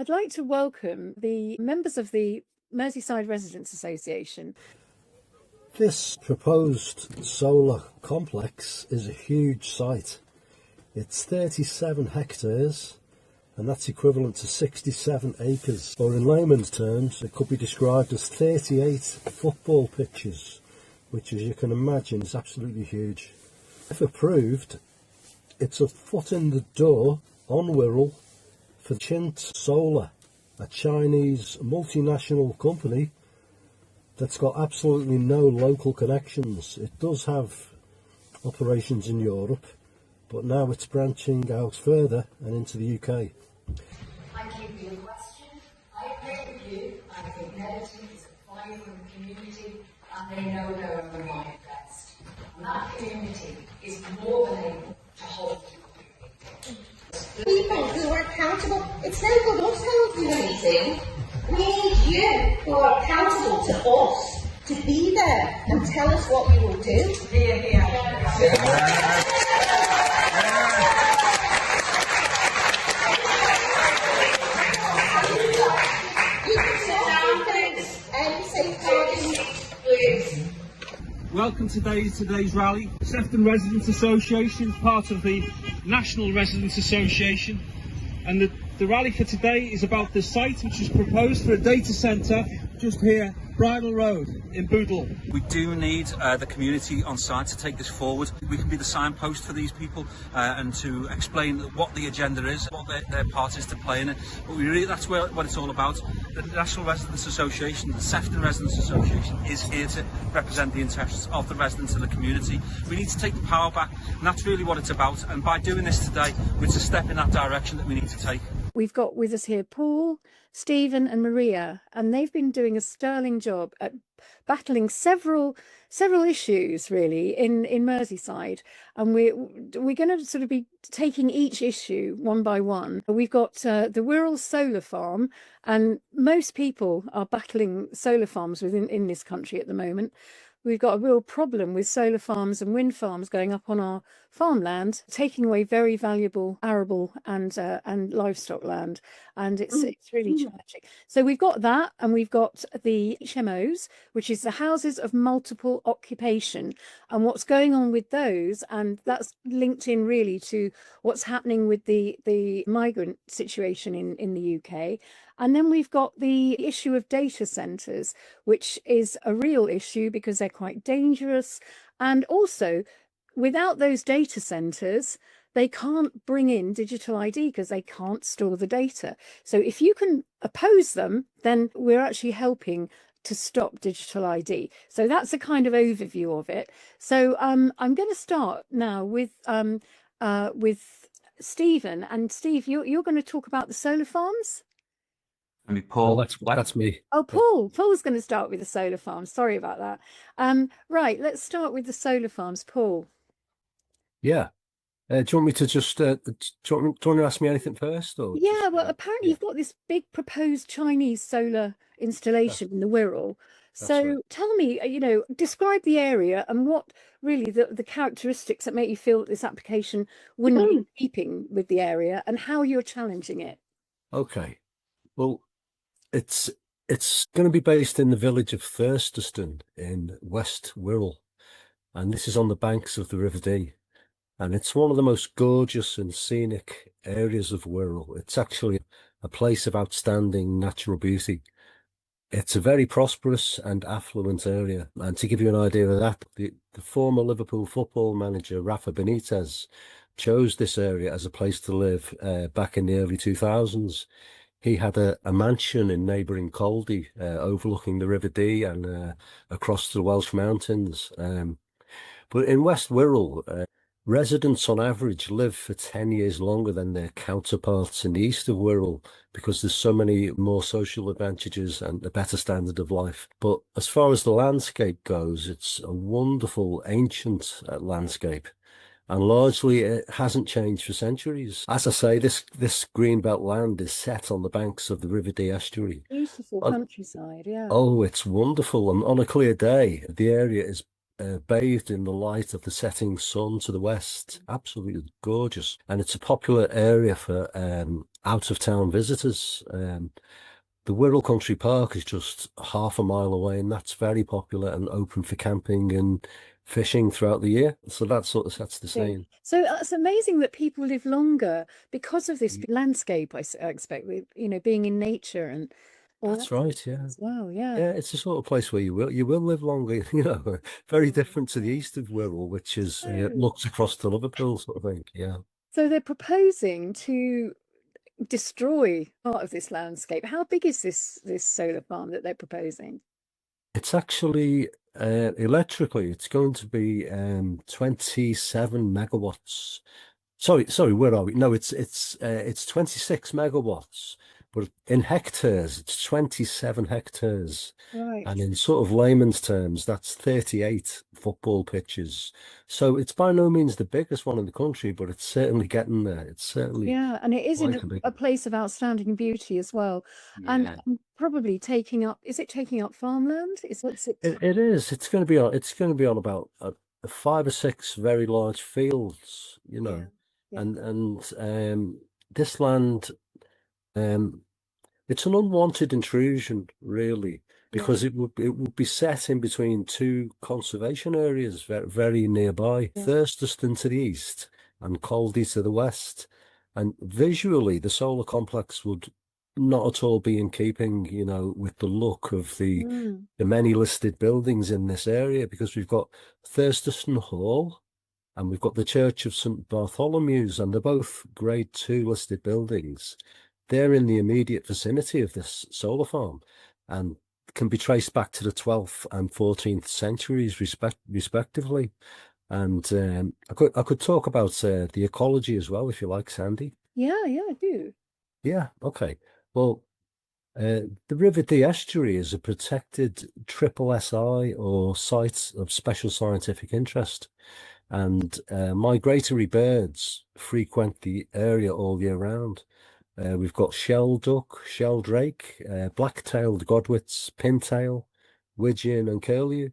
I'd like to welcome the members of the Merseyside Residents Association. This proposed solar complex is a huge site. It's 37 hectares and that's equivalent to 67 acres. Or in layman's terms, it could be described as 38 football pitches, which, as you can imagine, is absolutely huge. If approved, it's a foot in the door on Wirral for Chint Solar, a Chinese multinational company that's got absolutely no local connections. It does have operations in Europe, but now it's branching out further and into the UK. I give you a question. I agree with you. I think medicine is a vibrant community and they know their own mind best. And that community is more than able to hold people who are accountable. It's no good us holding a meeting. We need you who are accountable to us to be there and tell us what you will do. Welcome to today's rally. Sefton Residents Association is part of the National Residents Association, and the rally for today is about the site which is proposed for a data centre just here, Wirral Road in Boodle. We do need the community on site to take this forward. We can be the signpost for these people and to explain what the agenda is, what their part is to play in it. But that's what it's all about. The National Residents Association, the Sefton Residents Association, is here to represent the interests of the residents of the community. We need to take the power back, and that's really what it's about. And by doing this today, we're to step in that direction that we need to take. We've got with us here Paul, Stephen and Maria, and they've been doing a sterling job at battling several issues really in Merseyside, and we're going to sort of be taking each issue one by one. We've got the Wirral solar farm, and most people are battling solar farms in this country at the moment. We've got a real problem with solar farms and wind farms going up on our farmland, taking away very valuable arable and livestock land, and it's really tragic. So we've got that, and we've got the HMOs, which is the houses of multiple occupation, and what's going on with those, and that's linked in really to what's happening with the migrant situation in the UK. And then we've got the issue of data centres, which is a real issue because they're quite dangerous. And also, without those data centres, they can't bring in digital ID because they can't store the data. So if you can oppose them, then we're actually helping to stop digital ID. So that's a kind of overview of it. So I'm going to start now with Stephen. And Steve, you're going to talk about the solar farms? I mean, Paul, that's me. Oh, Paul's going to start with the solar farms. Sorry about that. Right, let's start with the solar farms. Paul. Yeah. Do you want me to just, do you want to ask me anything first? Or yeah, well, apparently you've got this big proposed Chinese solar installation in the Wirral. So right. Tell me, describe the area and what really the characteristics that make you feel that this application wouldn't be in keeping with the area and how you're challenging it. Okay. Well, it's going to be based in the village of Thurston in West Wirral, and this is on the banks of the River Dee, and it's one of the most gorgeous and scenic areas of Wirral. It's actually a place of outstanding natural beauty. It's a very prosperous and affluent area, and to give you an idea of that, the former Liverpool football manager Rafa Benitez chose this area as a place to live back in the early 2000s. He had a mansion in neighbouring Cardin overlooking the River Dee and across the Welsh mountains. But in West Wirral, residents on average live for 10 years longer than their counterparts in the east of Wirral because there's so many more social advantages and a better standard of life. But as far as the landscape goes, it's a wonderful ancient landscape. And largely it hasn't changed for centuries. As I say, this greenbelt land is set on the banks of the River Dee estuary. Beautiful countryside, yeah. Oh, it's wonderful. And on a clear day, the area is bathed in the light of the setting sun to the west. Absolutely gorgeous. And it's a popular area for out of town visitors. The Wirral Country Park is just half a mile away, and that's very popular and open for camping and fishing throughout the year. So that sort of sets the scene. So it's amazing that people live longer because of this landscape, I expect, with, you know, being in nature and all That's that right, yeah. as well. Yeah. Yeah, it's the sort of place where you will live longer, you know, very different to the east of Wirral, which is looks across to Liverpool sort of thing. Yeah. So they're proposing to destroy part of this landscape. How big is this solar farm that they're proposing? It's actually electrically, it's going to be 27 megawatts. Sorry, where are we? No, it's 26 megawatts, but in hectares, it's 27 hectares. Right. And in sort of layman's terms, that's 38 football pitches. So it's by no means the biggest one in the country, but it's certainly getting there. It's certainly Yeah, and it is in quite a big. a place of outstanding beauty as well, and Yeah. probably taking up. Is it taking up farmland? Is what's it? It is. It's going to be on. It's going to be on about 5 or 6 very large fields, you know, Yeah. and this land, it's an unwanted intrusion, really, because it would be set in between 2 conservation areas very, very nearby, Thurston to the east and Caldy to the west, and visually the solar complex would not at all be in keeping, you know, with the look of the many listed buildings in this area, because we've got Thurston Hall and we've got the Church of St Bartholomew's, and they're both Grade 2 listed buildings. They're in the immediate vicinity of this solar farm and can be traced back to the 12th and 14th centuries respectively. And I could talk about the ecology as well, if you like, Sandy. Yeah, I do. Yeah, okay. Well, the River Dee estuary is a protected triple SI or site of special scientific interest, and migratory birds frequent the area all year round. We've got shelduck, sheldrake, black-tailed godwits, pintail, widgeon and curlew.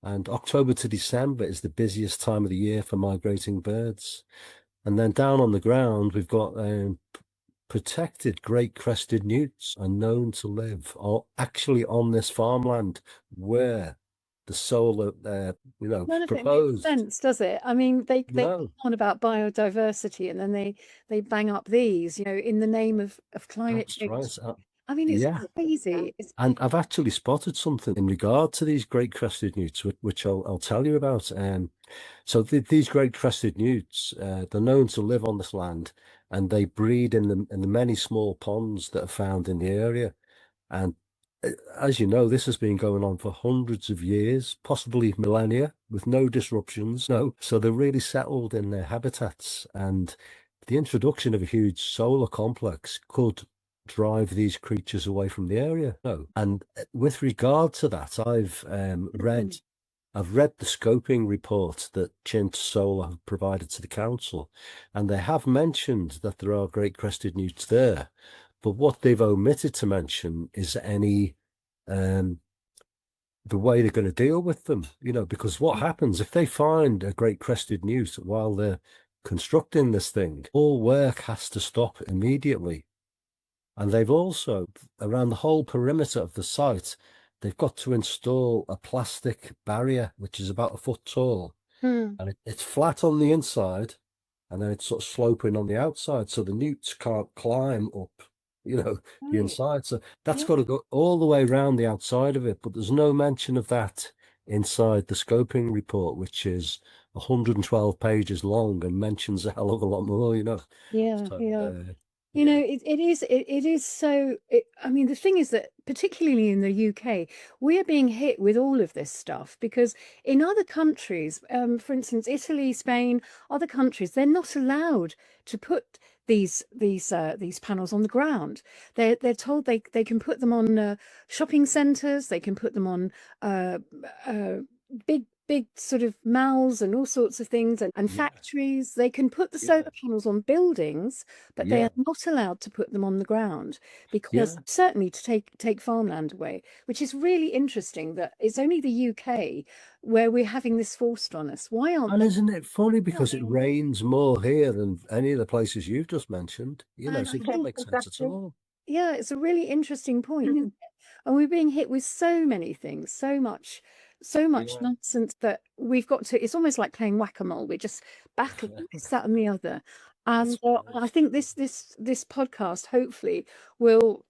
And October to December is the busiest time of the year for migrating birds. And then down on the ground, we've got protected great crested newts are known to live actually on this farmland where the solar, None of it proposed. makes sense, does it? I mean, they No. go on about biodiversity, and then they bang up these, you know, in the name of climate That's change. right. I mean, it's Yeah. crazy. It's And I've actually spotted something in regard to these great crested newts, which I'll tell you about. So these great crested newts, they're known to live on this land, and they breed in the many small ponds that are found in the area. And as you know, this has been going on for hundreds of years, possibly millennia, with no disruptions. No, so they're really settled in their habitats, and the introduction of a huge solar complex could drive these creatures away from the area. No, and with regard to that, I've read the scoping report that Chint Solar have provided to the council, and they have mentioned that there are great crested newts there, but what they've omitted to mention is any the way they're going to deal with them, you know, because what happens if they find a great crested newt while they're constructing this thing? All work has to stop immediately. And they've also, around the whole perimeter of the site, they've got to install a plastic barrier, which is about 1 foot tall. And it's flat on the inside, and then it's sort of sloping on the outside, so the newts can't climb up, you know, the inside. So that's got to go all the way around the outside of it, but there's no mention of that inside the scoping report, which is 112 pages long and mentions a hell of a lot more, you know. You know, it is so. I mean, the thing is that particularly in the UK, we are being hit with all of this stuff because in other countries, for instance, Italy, Spain, other countries, they're not allowed to put these panels on the ground. They're told they can put them on shopping centres, they can put them on big big sort of malls and all sorts of things, and factories. They can put the solar panels on buildings, but they are not allowed to put them on the ground, because certainly to take farmland away, which is really interesting that it's only the UK where we're having this forced on us. Why aren't And they? isn't it funny, because it rains more here than any of the places you've just mentioned, you know, so it doesn't make sense at all. Yeah, it's a really interesting point, isn't it? And we're being hit with so many things, so much nonsense that we've got to. It's almost like playing whack-a-mole. We're just battling this, that, and the other. And I think this podcast hopefully will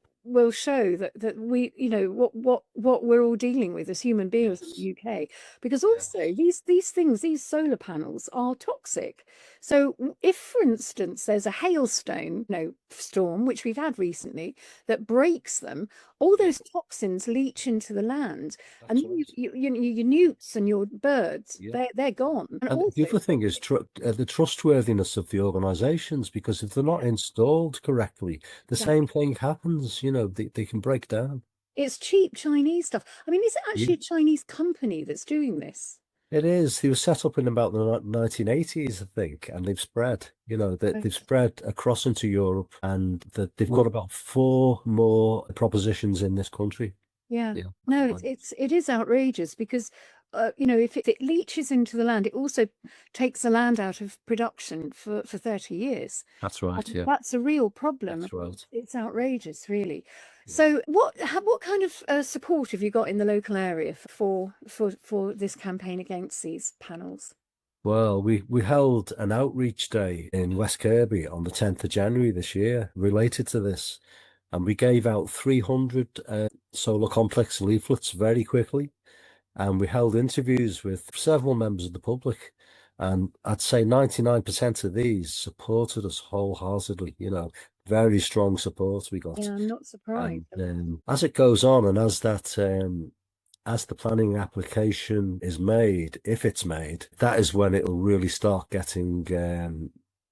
show that we, you know, what we're all dealing with as human beings in the UK, because also these things, these solar panels are toxic. So if, for instance, there's a hailstone, storm, which we've had recently, that breaks them, all those toxins leach into the land, and your newts and your birds, they're gone. And And also, the other thing is the trustworthiness of the organisations, because if they're not installed correctly, the same thing happens. You know, they can break down. it's cheap Chinese stuff. I mean, is it actually a Chinese company that's doing this? It is. They were set up in about the 1980s, I think, and they've spread. You know, they've spread across into Europe, and they've got about 4 more propositions in this country. Yeah. No, it is outrageous, because if it leaches into the land, it also takes the land out of production for 30 years. That's right. And that's a real problem. That's right. It's outrageous, really. So what kind of support have you got in the local area for this campaign against these panels? Well, we held an outreach day in West Kirby on the 10th of January this year related to this, and we gave out 300 solar complex leaflets very quickly, and we held interviews with several members of the public, and I'd say 99% of these supported us wholeheartedly. You know, very strong support we got. Yeah, I'm not surprised. And as it goes on, and as the planning application is made, if it's made, that is when it'll really start getting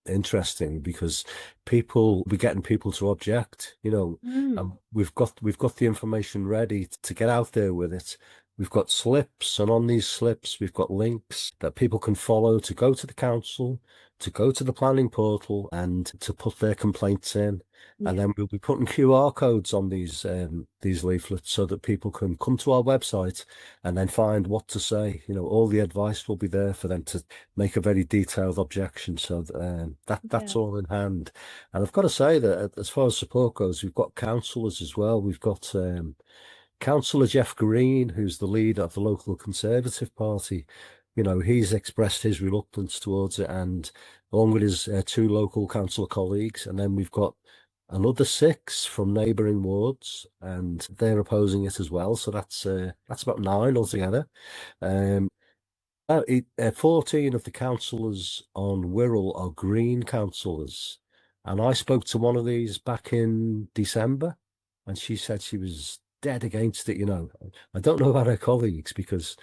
interesting, because we're getting people to object, you know. And we've got the information ready to get out there with it. We've got slips, and on these slips we've got links that people can follow to go to the council, to go to the planning portal, and to put their complaints in. And then we'll be putting QR codes on these leaflets, so that people can come to our website and then find what to say. You know, all the advice will be there for them to make a very detailed objection. So that's all in hand. And I've got to say that as far as support goes, we've got councillors as well. We've got Councillor Jeff Green, who's the leader of the local Conservative Party. You know, he's expressed his reluctance towards it, and along with his 2 local councillor colleagues. And then we've got another 6 from neighbouring wards, and they're opposing it as well. So that's about 9 altogether. 14 of the councillors on Wirral are Green councillors, and I spoke to one of these back in December, and she said she was dead against it. You know, I don't know about her colleagues, because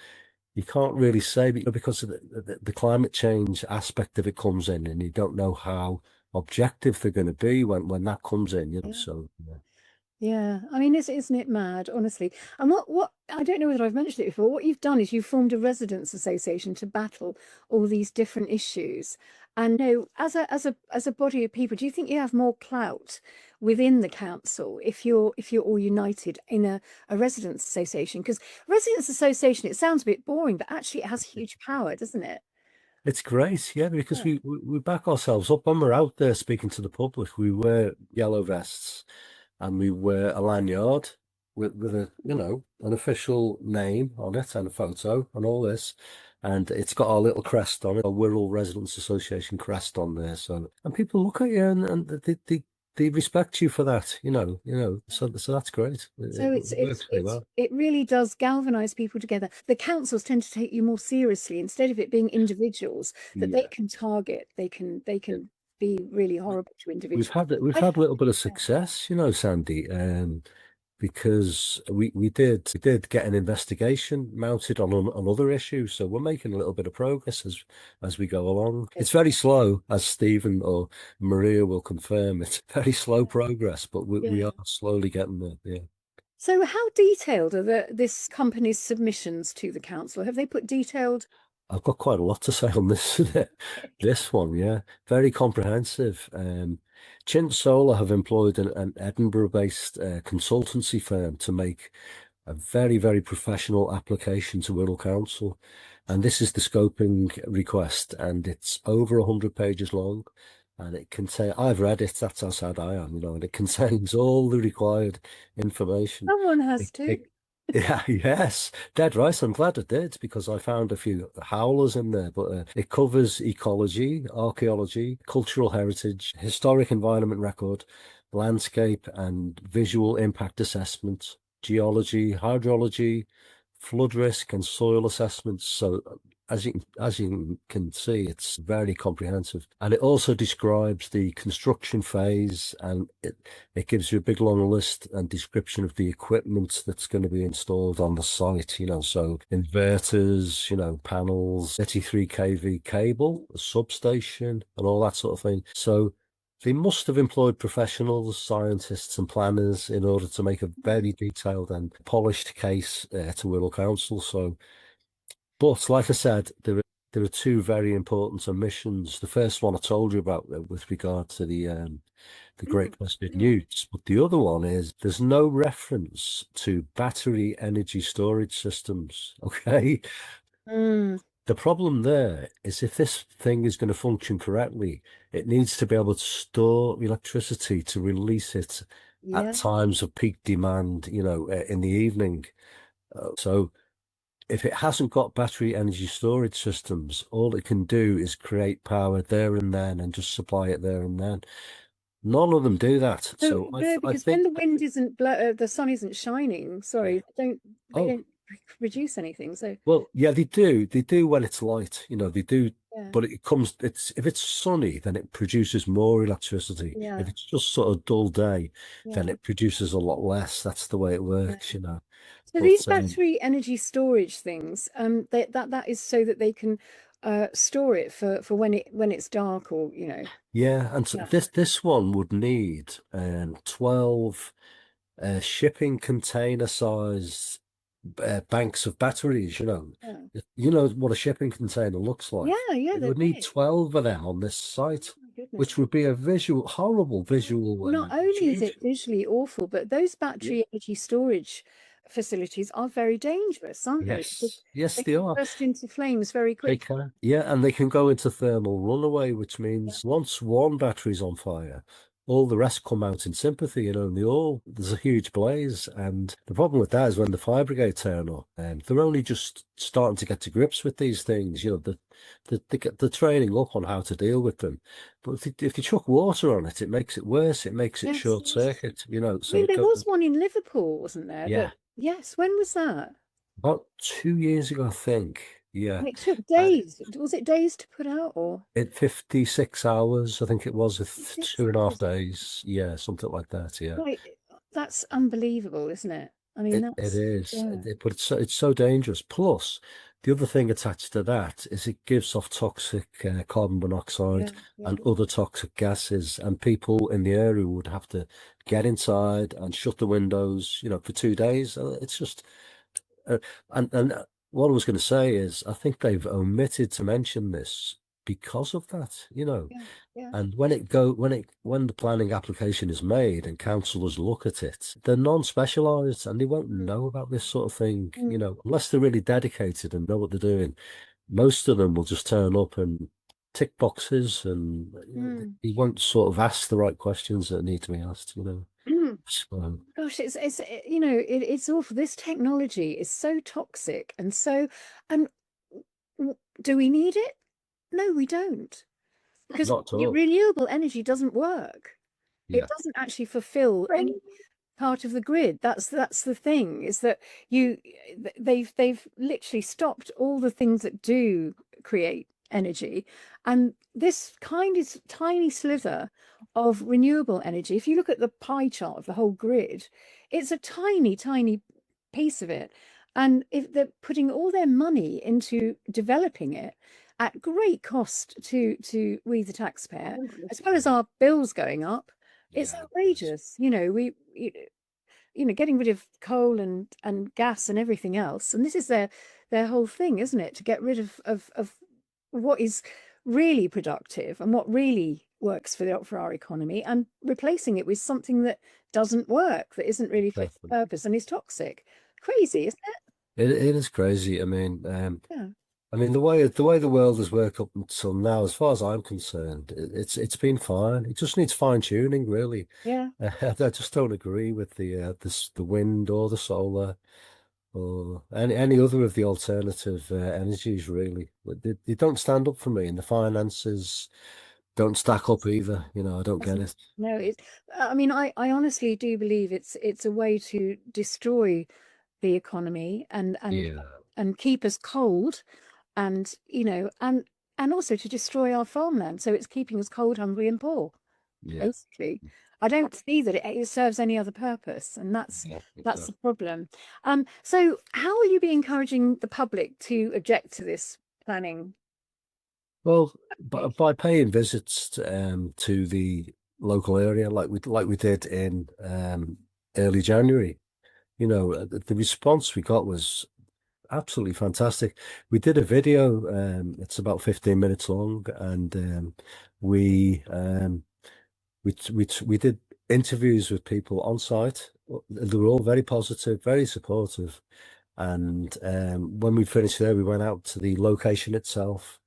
you can't really say, because of the climate change aspect of it comes in, and you don't know how objective they're going to be when that comes in, you know. So yeah, I mean, isn't it mad, honestly? And what I don't know whether I've mentioned it before, what you've done is you've formed a residents association to battle all these different issues. And as a body of people, do you think you have more clout within the council if you're all united in a residents association? Because residents association, it sounds a bit boring, but actually it has huge power, doesn't it? it's great, because we back ourselves up when we're out there speaking to the public. We wear yellow vests, and we wear a lanyard with a an official name on it, and a photo, and all this, and it's got our little crest on it, a Wirral Residents Association crest on there. So, and people look at you and they respect you for that, you know. So that's great. So it really does galvanize people together. The councils tend to take you more seriously, instead of it being individuals that they can target. They can be really horrible to individuals. We've had a little bit of success, you know, Sandy, because we did get an investigation mounted on other issues, so we're making a little bit of progress as we go along. It's very slow, as Stephen or Maria will confirm. It's very slow progress, but we are slowly getting there. Yeah. So how detailed are this company's submissions to the council? Have they put detailed? I've got quite a lot to say on this this one, yeah. Very comprehensive. Chint Solar have employed an Edinburgh-based consultancy firm to make a very, very professional application to Wirral Council. And this is the scoping request, and it's over 100 pages long. And it contains, I've read it, that's how sad I am, and it contains all the required information. Someone has to. Yeah, yes, dead right. I'm glad it did, because I found a few howlers in there, but it covers ecology, archaeology, cultural heritage, historic environment record, landscape and visual impact assessment, geology, hydrology, flood risk and soil assessments. So as you can see, it's very comprehensive, and it also describes the construction phase, and it gives you a big long list and description of the equipment that's going to be installed on the site. So inverters, panels, 33 kV cable, a substation, and all that sort of thing. So they must have employed professionals, scientists and planners in order to make a very detailed and polished case to Wirral Council. But like I said, there are two very important omissions. The first one I told you about with regard to the great crested newts, but the other one is there's no reference to battery energy storage systems. Okay. The problem there is, if this thing is going to function correctly, it needs to be able to store electricity to release it at times of peak demand, in the evening. So if it hasn't got battery energy storage systems, all it can do is create power there and then and just supply it there and then. None of them do that. So because when the wind isn't the sun isn't shining, they don't produce anything. So well, yeah, they do when it's light, they do. But if it's sunny, then it produces more electricity. If it's just sort of dull day, then it produces a lot less. That's the way it works. So these battery energy storage things, that is so that they can store it for when it's dark, or Yeah, and so this one would need 12 shipping container size banks of batteries. You know what a shipping container looks like. It would need 12 of them on this site, which would be a horrible visual. Not only is it visually awful, but those battery energy storage facilities are very dangerous, aren't they? Yes, they are. Burst into flames very quickly. They can. Yeah, and they can go into thermal runaway, which means once one battery's on fire, all the rest come out in sympathy, and there's a huge blaze. And the problem with that is, when the fire brigade turn up, they're only just starting to get to grips with these things. They get the training up on how to deal with them. But if you chuck water on it, it makes it worse. It makes it short circuit. So there was one in Liverpool, wasn't there? Yeah. Yes. When was that? About 2 years ago, I think. Yeah. And it took days. Was it days to put out, or? 56 hours, I think it was, 2.5 days. Yeah, something like that. Yeah. Right. That's unbelievable, isn't it? I mean, it is. But it's so dangerous. Plus, the other thing attached to that is it gives off toxic carbon monoxide and other toxic gases, and people in the area would have to get inside and shut the windows, for 2 days. It's just, and what I was going to say is, I think they've omitted to mention this because of that, And when the planning application is made and councillors look at it, they're non-specialised and they won't know about this sort of thing, unless they're really dedicated and know what they're doing. Most of them will just turn up and tick boxes, and they won't sort of ask the right questions that need to be asked, So. Gosh, it's awful. This technology is so toxic, and do we need it? No, we don't, because renewable energy doesn't work. It doesn't actually fulfill any part of the grid. That's the thing, is that they've literally stopped all the things that do create energy, and this tiny slither of renewable energy, if you look at the pie chart of the whole grid, it's a tiny piece of it. And if they're putting all their money into developing it at great cost to we the taxpayer, as well as our bills going up, it's outrageous. you know, getting rid of coal and gas and everything else. And this is their whole thing, isn't it? To get rid of what is really productive and what really works for our economy, and replacing it with something that doesn't work, that isn't really fit for purpose and is toxic. Crazy, isn't it? It is crazy. I mean, Yeah. I mean, the way the world has worked up until now, as far as I'm concerned, it's been fine. It just needs fine tuning, really. Yeah. I just don't agree with the wind or the solar or any other of the alternative energies, really. They don't stand up for me, and the finances don't stack up either. You know, I don't get it. No, I mean, I honestly do believe it's a way to destroy the economy and keep us cold, and you know, and also to destroy our farmland. So it's keeping us cold, hungry, and poor. Yeah. Basically, I don't see that it serves any other purpose, and that's the problem. So how will you be encouraging the public to object to this planning? Well, by paying visits to the local area, like we did in early January, you know, the response we got was absolutely fantastic. We did a video, it's about 15 minutes long, and we did interviews with people on site. They were all very positive, very supportive. And when we finished there, we went out to the location itself,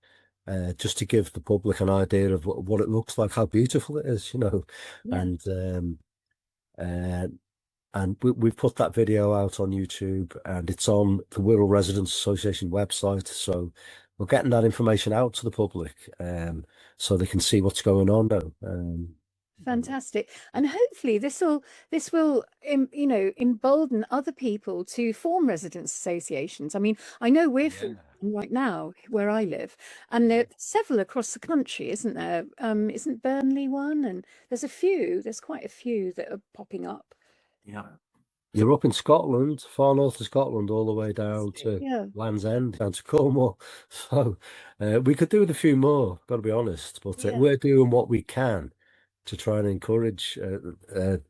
just to give the public an idea of what it looks like, how beautiful it is, you know. Yeah. And we've put that video out on YouTube, and it's on the Wirral Residents Association website. So we're getting that information out to the public, so they can see what's going on now. Fantastic. And hopefully this will you know, embolden other people to form residents associations. I mean, I know we're forming right now where I live, and there are several across the country, isn't there? Isn't Burnley one? And there's quite a few that are popping up. Yeah. You're up in Scotland, far north of Scotland, all the way down to Land's End, down to Cornwall. So we could do with a few more, got to be honest. But we're doing what we can to try and encourage the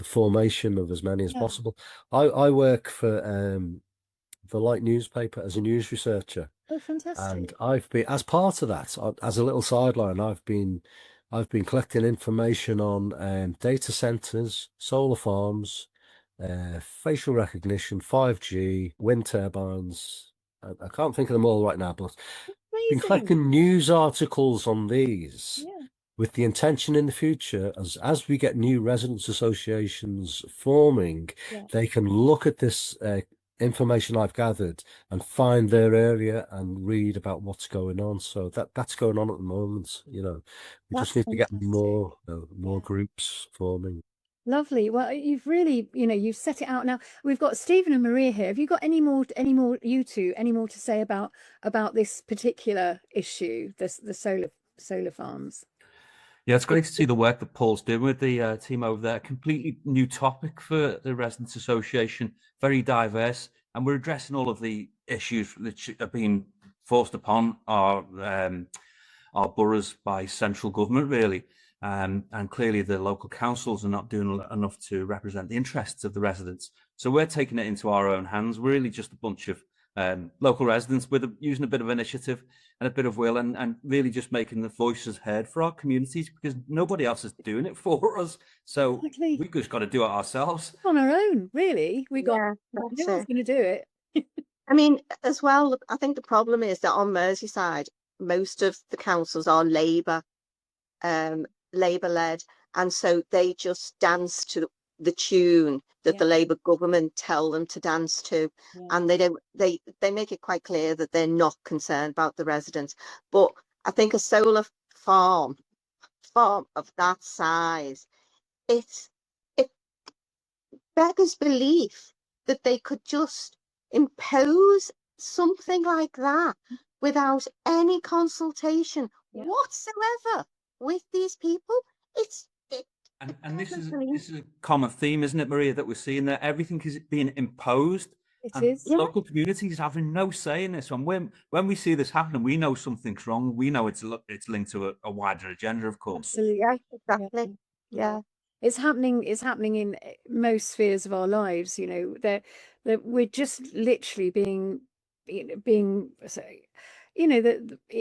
formation of as many as possible. I work for the Light newspaper as a news researcher. Oh, fantastic! And I've been, as part of that, as a little sideline, I've been collecting information on data centers, solar farms, facial recognition, 5G, wind turbines. I can't think of them all right now, but I've been collecting news articles on these. With the intention in the future, as we get new residents associations forming, they can look at this information I've gathered and find their area and read about what's going on. So that's going on at the moment. You know, we just need to get more groups forming. Lovely. Well, you've really, you know, you've set it out now. We've got Stephen and Maria here. Have you got any more to say about this particular issue, the solar farms? Yeah, it's great to see the work that Paul's doing with the team over there. Completely new topic for the Residents Association, very diverse, and we're addressing all of the issues that are being forced upon our boroughs by central government, really. And clearly the local councils are not doing enough to represent the interests of the residents. So we're taking it into our own hands. We're really just a bunch of local residents using a bit of initiative and a bit of will, and really just making the voices heard for our communities, because nobody else is doing it for us. So we've just got to do it ourselves. On our own, really. No one's going to do it. I mean, as well, I think the problem is that on Merseyside, most of the councils are Labour led, and so they just dance to the tune that the Labour government tell them to dance to, and they make it quite clear that they're not concerned about the residents. But I think a solar farm of that size, it beggars belief that they could just impose something like that without any consultation whatsoever with these people. And this is a common theme, isn't it, Maria, that we're seeing there? Everything is being imposed. It is. Local communities having no say in this. And when we see this happening, we know something's wrong. We know it's linked to a wider agenda, of course. Absolutely. Yeah, exactly. Yeah. It's happening. It's happening in most spheres of our lives. You know, that we're just literally being, the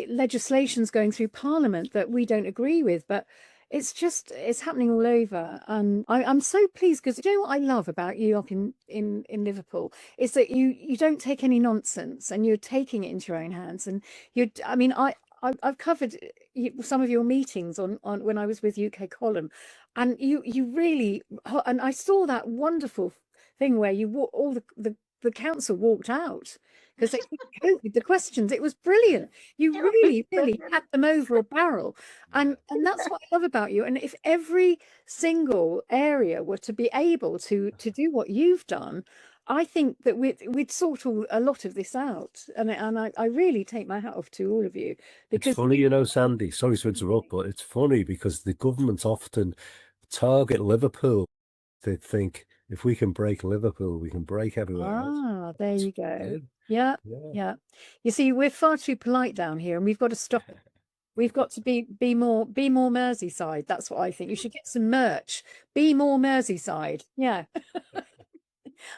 legislation's going through Parliament that we don't agree with, but it's happening all over. And I'm so pleased, because you know what I love about you up in Liverpool is that you don't take any nonsense, and you're taking it into your own hands. And I mean, I've covered some of your meetings on when I was with UK Column, and you really, and I saw that wonderful thing where all the council walked out because they couldn't cope with the questions. It was brilliant. You really had them over a barrel, and that's what I love about you. And if every single area were to be able to do what you've done, I think that we'd sort a lot of this out. And I really take my hat off to all of you, because it's funny, you know, Sandy, sorry to interrupt, but it's funny because the government often target Liverpool. They think if we can break Liverpool, we can break everywhere else. There you go. Yeah. You see, we're far too polite down here, and we've got to stop it. We've got to be more Merseyside. That's what I think. You should get some merch. Be more Merseyside. Yeah.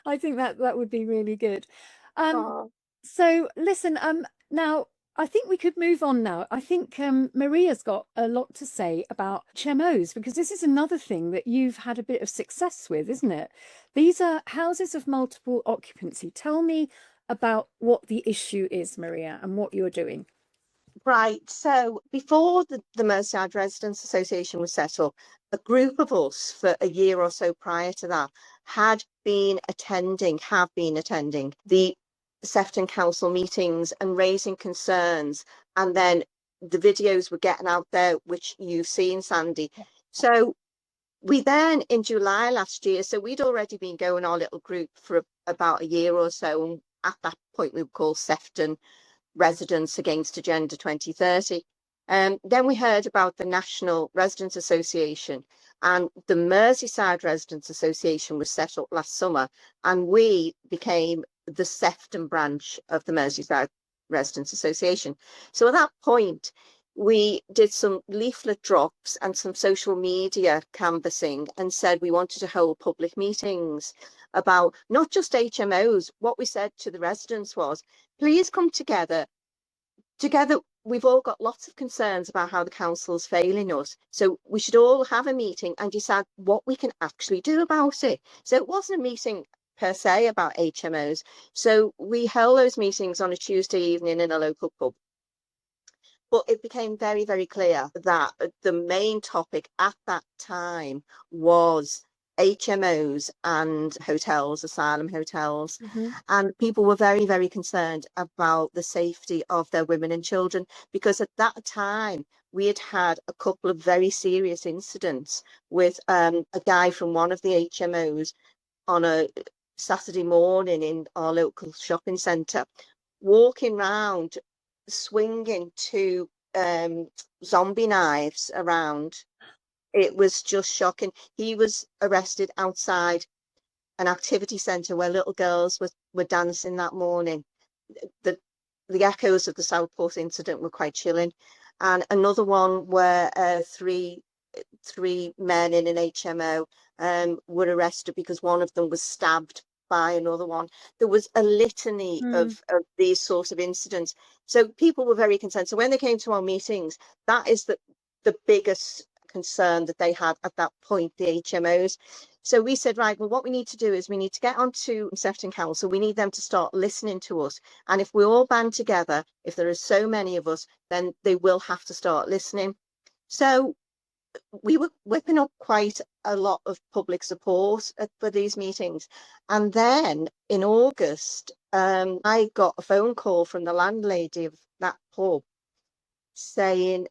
I think that would be really good. So listen, now I think we could move on now. I think Maria's got a lot to say about HMOs, because this is another thing that you've had a bit of success with, isn't it? These are houses of multiple occupancy. Tell me about what the issue is, Maria, and what you're doing. Right. So before the Merseyside Residents Association was set up, a group of us for a year or so prior to that have been attending the Sefton Council meetings and raising concerns. And then the videos were getting out there, which you've seen, Sandy. So we then, in July last year, so we'd already been going our little group for about a year or so. And at that point, we were called Sefton Residents Against Agenda 2030. Then we heard about the National Residents Association, and the Merseyside Residents Association was set up last summer, and we became the Sefton branch of the Merseyside Residents Association. So at that point, we did some leaflet drops and some social media canvassing and said we wanted to hold public meetings about not just HMOs. What we said to the residents was, please come together. Together, we've all got lots of concerns about how the council's failing us. So we should all have a meeting and decide what we can actually do about it. So it wasn't a meeting per se about HMOs. So we held those meetings on a Tuesday evening in a local pub. But it became very, very clear that the main topic at that time was HMOs and hotels, asylum hotels. And people were very, very concerned about the safety of their women and children, because at that time we had had a couple of very serious incidents with a guy from one of the HMOs on a Saturday morning in our local shopping centre, walking round, swinging two zombie knives around. It was just shocking. He was arrested outside an activity centre where little girls were dancing that morning. The echoes of the Southport incident were quite chilling. And another one where three men in an HMO were arrested because one of them was stabbed by another one. There was a litany of these sorts of incidents. So people were very concerned. So when they came to our meetings, that is the biggest concern that they had at that point, the HMOs. So we said, right, well, what we need to do is we need to get onto Sefton Council. We need them to start listening to us. And if we all band together, if there are so many of us, then they will have to start listening. So we were whipping up quite a lot of public support for these meetings. And then in August, I got a phone call from the landlady of that pub saying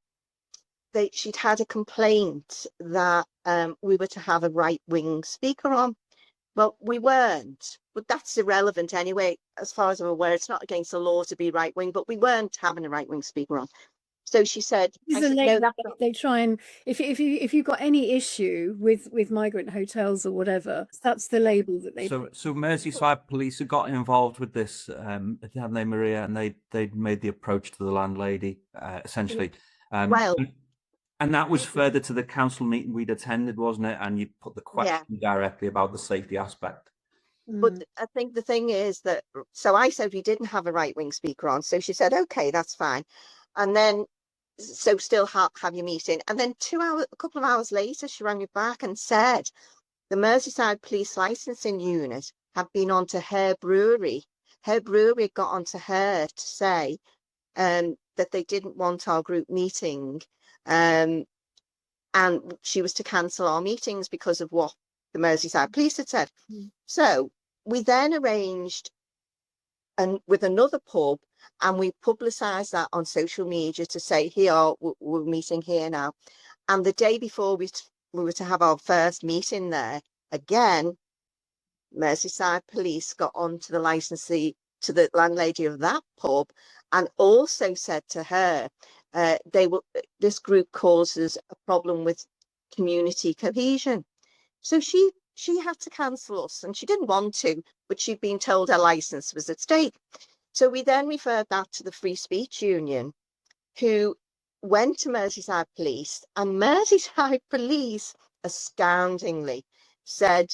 that she'd had a complaint that we were to have a right-wing speaker on. Well, we weren't, but that's irrelevant anyway. As far as I'm aware, it's not against the law to be right-wing, but we weren't having a right-wing speaker on. So she said, they try and if you've got any issue with migrant hotels or whatever, that's the label that they. So Merseyside police have got involved with this, haven't they, Maria? And they made the approach to the landlady essentially. Well, And that was further to the council meeting we'd attended, wasn't it? And you put the question directly about the safety aspect. But I think the thing is that, so I said we didn't have a right-wing speaker on. So she said, okay, that's fine. And then, so still have your meeting. And then a couple of hours later, she rang me back and said, the Merseyside Police Licensing Unit have been on to her brewery. Her brewery got onto her to say that they didn't want our group meeting. And she was to cancel our meetings because of what the Merseyside Police had said. So we then arranged with another pub, and we publicised that on social media to say, here, we're meeting here now. And the day before we were to have our first meeting there, again, Merseyside Police got on to the licensee, to the landlady of that pub, and also said to her, this group causes a problem with community cohesion. So she had to cancel us, and she didn't want to, but she'd been told her licence was at stake. So we then referred that to the Free Speech Union, who went to Merseyside Police, and Merseyside Police astoundingly said,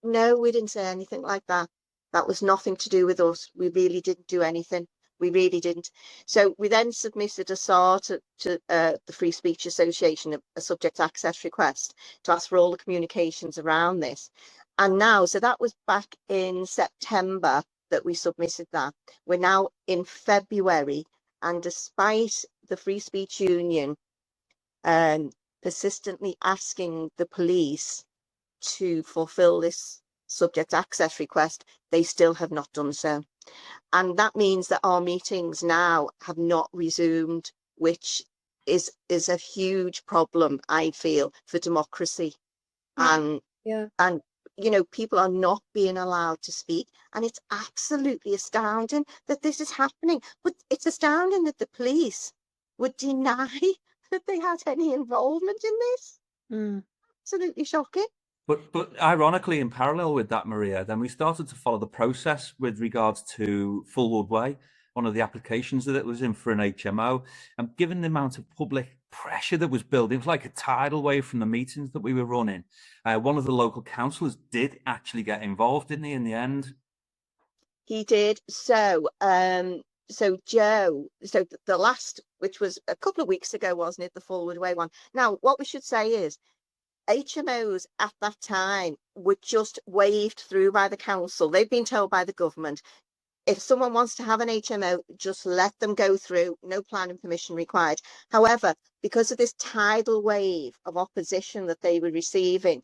no, we didn't say anything like that. That was nothing to do with us. We really didn't do anything. We really didn't. So we then submitted a SAR to the Free Speech Association, a subject access request, to ask for all the communications around this. And now, so that was back in September that we submitted that. We're now in February, and despite the Free Speech Union persistently asking the police to fulfill this subject access request, they still have not done so. And that means that our meetings now have not resumed, which is a huge problem, I feel, for democracy. And you know, people are not being allowed to speak, and it's absolutely astounding that this is happening. But it's astounding that the police would deny that they had any involvement in this. Absolutely shocking. But ironically, in parallel with that, Maria, then we started to follow the process with regards to Fullwood Way, one of the applications that it was in for an HMO. And given the amount of public pressure that was built, it was like a tidal wave from the meetings that we were running. One of the local councillors did actually get involved, didn't he, in the end? He did. So Joe, so the last, which was a couple of weeks ago, wasn't it, the Fullwood Way one? Now, what we should say is, HMOs at that time were just waved through by the council. They've been told by the government, if someone wants to have an HMO, just let them go through, no planning permission required. However, because of this tidal wave of opposition that they were receiving,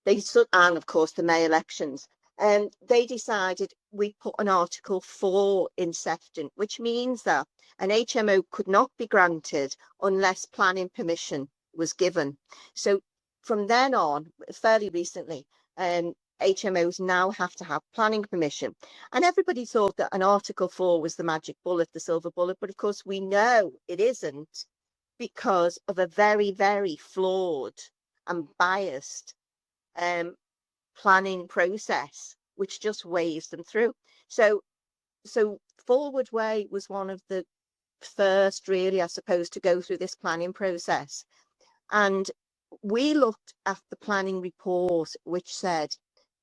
and of course the May elections, they decided we put an Article 4 in Sefton, which means that an HMO could not be granted unless planning permission was given. So from then on, fairly recently, HMOs now have to have planning permission. And everybody thought that an Article 4 was the magic bullet, the silver bullet. But of course, we know it isn't, because of a very, very flawed and biased planning process, which just waves them through. So Fullwood Way was one of the first, really, I suppose, to go through this planning process. And we looked at the planning report, which said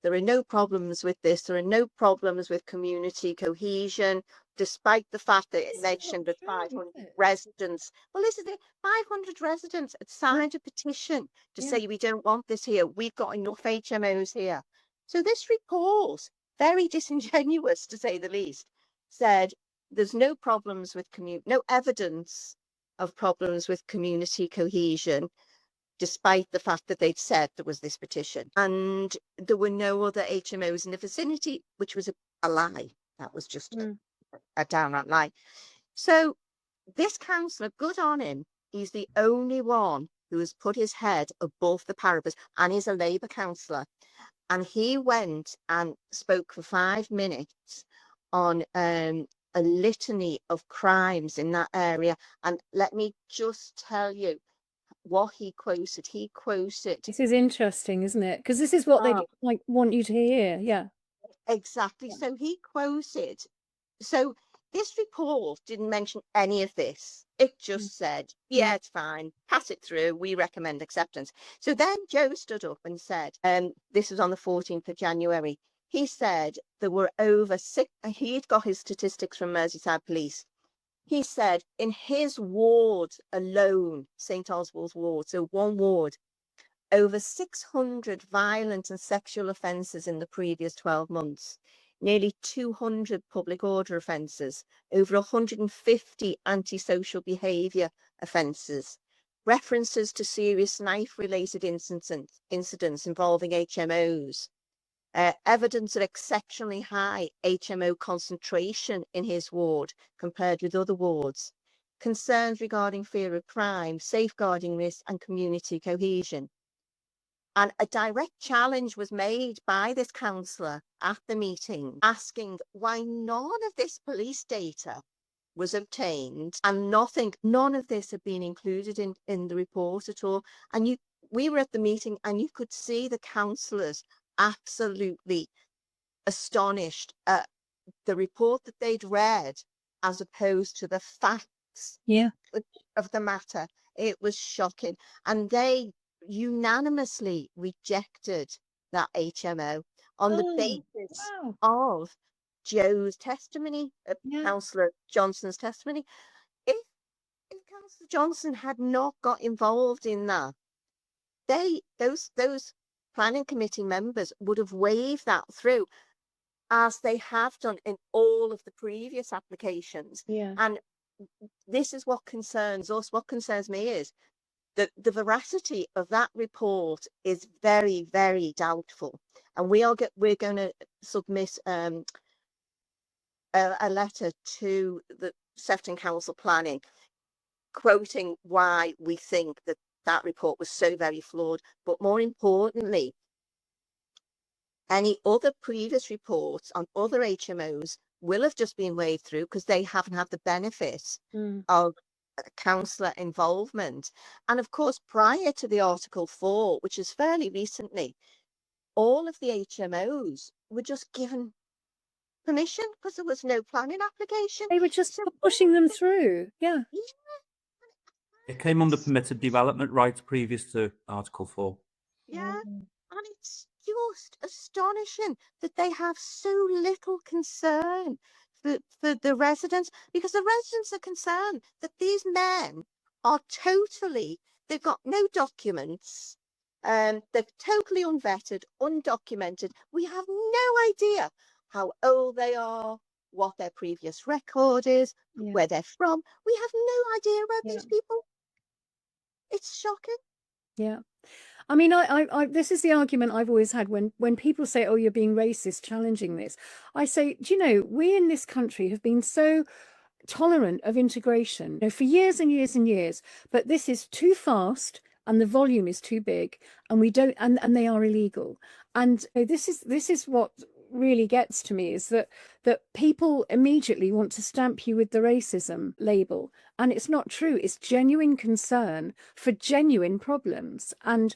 there are no problems with this, there are no problems with community cohesion, despite the fact that it mentioned that 500 residents, well, this is it, 500 residents had signed a petition to say we don't want this here, we've got enough HMOs here. So this report, very disingenuous to say the least, said there's no problems with no evidence of problems with community cohesion, despite the fact that they'd said there was this petition. And there were no other HMOs in the vicinity, which was a lie. That was just a downright lie. So this councillor, good on him, he's the only one who has put his head above the parapet, and he's a Labour councillor. And he went and spoke for 5 minutes on a litany of crimes in that area. And let me just tell you what he quoted. He quoted. This is interesting, isn't it? Because this is what they like want you to hear. Yeah. Exactly. So he quoted. So This report didn't mention any of this. It just said, yeah, it's fine, pass it through, we recommend acceptance. So then Joe stood up and said, this was on the 14th of January, he said there were over he'd got his statistics from Merseyside Police. He said in his ward alone, St Oswald's ward, so one ward, over 600 violent and sexual offences in the previous 12 months, nearly 200 public order offences, over 150 antisocial behaviour offences, references to serious knife-related incidents involving HMOs, evidence of exceptionally high HMO concentration in his ward compared with other wards, concerns regarding fear of crime, safeguarding risk and community cohesion. And a direct challenge was made by this councillor at the meeting, asking why none of this police data was obtained and none of this had been included in the report at all. And we were at the meeting and you could see the councillors absolutely astonished at the report that they'd read as opposed to the facts of the matter. It was shocking. And they unanimously rejected that HMO on the basis of Joe's testimony, Councillor Johnson's testimony. If Councillor Johnson had not got involved in that, those planning committee members would have waved that through, as they have done in all of the previous applications. And this is what concerns us. What concerns me is that the veracity of that report is very, very doubtful. And we're going to submit a letter to the Sefton Council Planning, quoting why we think that that report was so very flawed. But more importantly, any other previous reports on other HMOs will have just been waved through because they haven't had the benefit of councillor involvement. And of course, prior to the Article 4, which is fairly recently, all of the HMOs were just given permission because there was no planning application. They were just pushing them through. It came under permitted development rights previous to Article 4. And it's just astonishing that they have so little concern for the residents, because the residents are concerned that these men are they've got no documents, they're totally unvetted, undocumented. We have no idea how old they are, what their previous record is, where they're from. We have no idea about these people. It's shocking. I mean, I this is the argument I've always had when people say, oh, you're being racist, challenging this. I say, do you know, we in this country have been so tolerant of integration, for years and years and years, but this is too fast and the volume is too big, and we don't, and they are illegal. And this is what really gets to me, is that people immediately want to stamp you with the racism label, and it's not true. It's genuine concern for genuine problems. And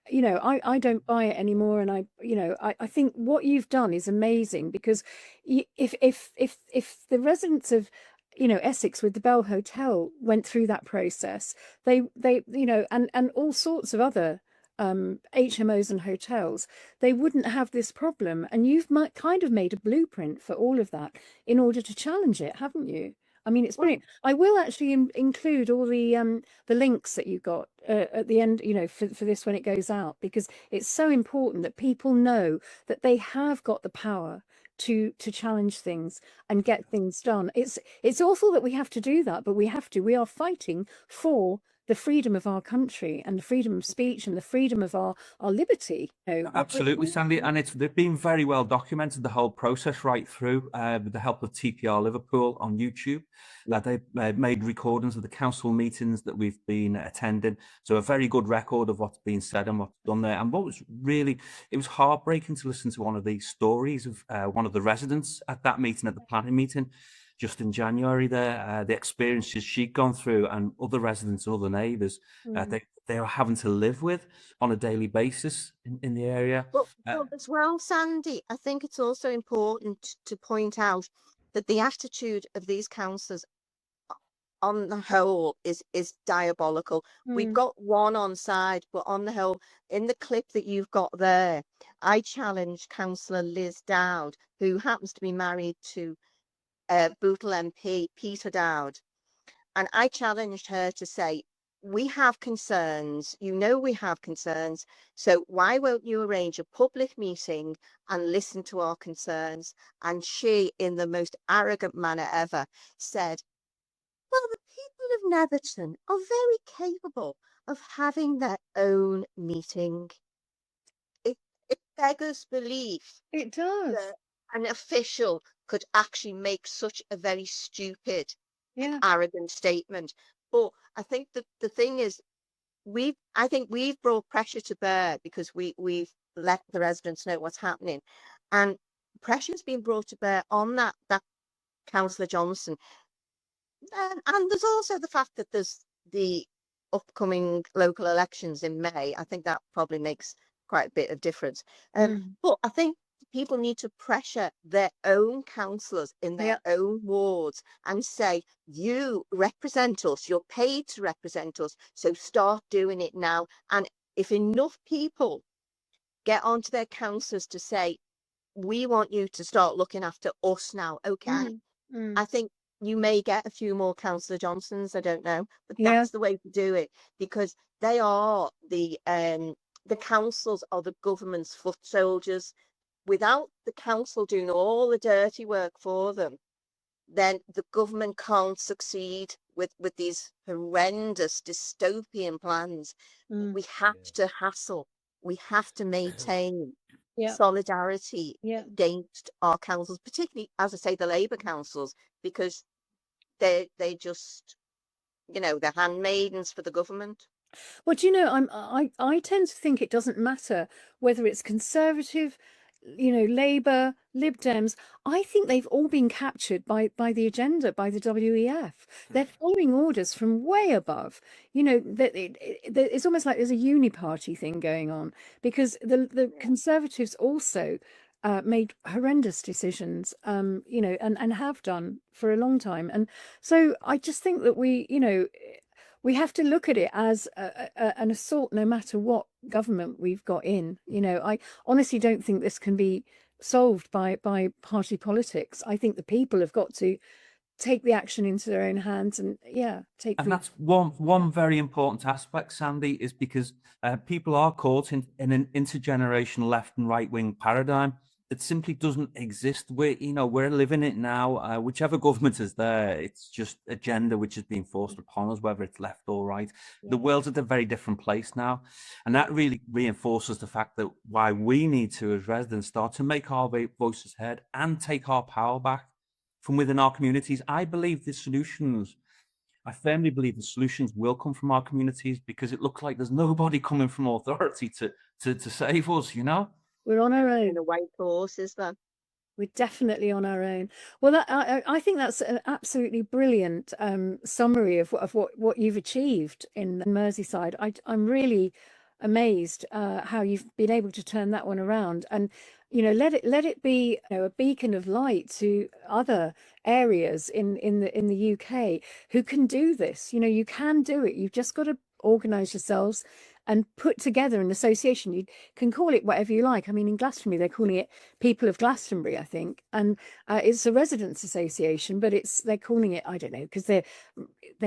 I don't buy it anymore. And I think what you've done is amazing, because if the residents of Essex with the Bell Hotel went through that process, they and all sorts of other HMOs and hotels, they wouldn't have this problem. And you've kind of made a blueprint for all of that in order to challenge it, haven't you? I mean, it's brilliant. I will actually include all the links that you got at the end, for this when it goes out, because it's so important that people know that they have got the power to challenge things and get things done. It's awful that we have to do that, but we have to. We are fighting for the freedom of our country and the freedom of speech and the freedom of our liberty. Absolutely, Sandy. And they've been very well documented, the whole process right through, with the help of TPR Liverpool on YouTube. They made recordings of the council meetings that we've been attending. So a very good record of what's been said and what's done there. And it was heartbreaking to listen to one of these stories of one of the residents at that meeting, at the planning meeting, just in January there, the experiences she'd gone through, and other residents and other neighbours they are having to live with on a daily basis in the area. But as well, Sandy, I think it's also important to point out that the attitude of these councillors on the whole is diabolical. We've got one on side, but on the whole, in the clip that you've got there, I challenged Councillor Liz Dowd, who happens to be married to Bootle MP Peter Dowd, and I challenged her to say, we have concerns, we have concerns, so why won't you arrange a public meeting and listen to our concerns? And she, in the most arrogant manner ever, said, well, the people of Netherton are very capable of having their own meeting. It beggars belief It does. that an official could actually make such a very stupid, Yeah. arrogant statement. But I think that the thing is, I think we've brought pressure to bear because we've let the residents know what's happening, and pressure's been brought to bear on that Councillor Johnson. And there's also the fact that there's the upcoming local elections in May. I think that probably makes quite a bit of difference. But I think people need to pressure their own councillors in their own wards and say, you represent us, you're paid to represent us, so start doing it now. And if enough people get onto their councillors to say, we want you to start looking after us now, okay, I think you may get a few more Councillor Johnsons, I don't know, but that's the way to do it, because they are the councils are the government's foot soldiers. Without the council doing all the dirty work for them, then the government can't succeed with these horrendous dystopian plans. We have to hassle, we have to maintain solidarity against our councils, particularly, as I say, the Labour councils, because they just, they're handmaidens for the government. Well, do you know, I tend to think it doesn't matter whether it's Conservative, Labour, Lib Dems. I think they've all been captured by the agenda, by the WEF. They're following orders from way above. It's almost like there's a uni-party thing going on, because the Conservatives also made horrendous decisions, and have done for a long time. And so I just think that we have to look at it as an assault, no matter what government we've got in. I honestly don't think this can be solved by party politics. I think the people have got to take the action into their own hands and that's one very important aspect, Sandy, is because people are caught in an intergenerational left and right wing paradigm that simply doesn't exist. We're living it now. Whichever government is there, it's just agenda which is being forced upon us, whether it's left or right. The world's at a very different place now, and that really reinforces the fact that why we need to, as residents, start to make our voices heard and take our power back from within our communities. I firmly believe the solutions will come from our communities, because it looks like there's nobody coming from authority to save us. We're on our own. The white horses, then. We're definitely on our own. Well, I think that's an absolutely brilliant summary of what you've achieved in Merseyside. I'm really amazed how you've been able to turn that one around, and let it be a beacon of light to other areas in the UK who can do this. You can do it. You've just got to organise yourselves and put together an association. You can call it whatever you like. I mean, in Glastonbury, they're calling it People of Glastonbury, I think. And it's a residents association, but they're calling it, I don't know, because they're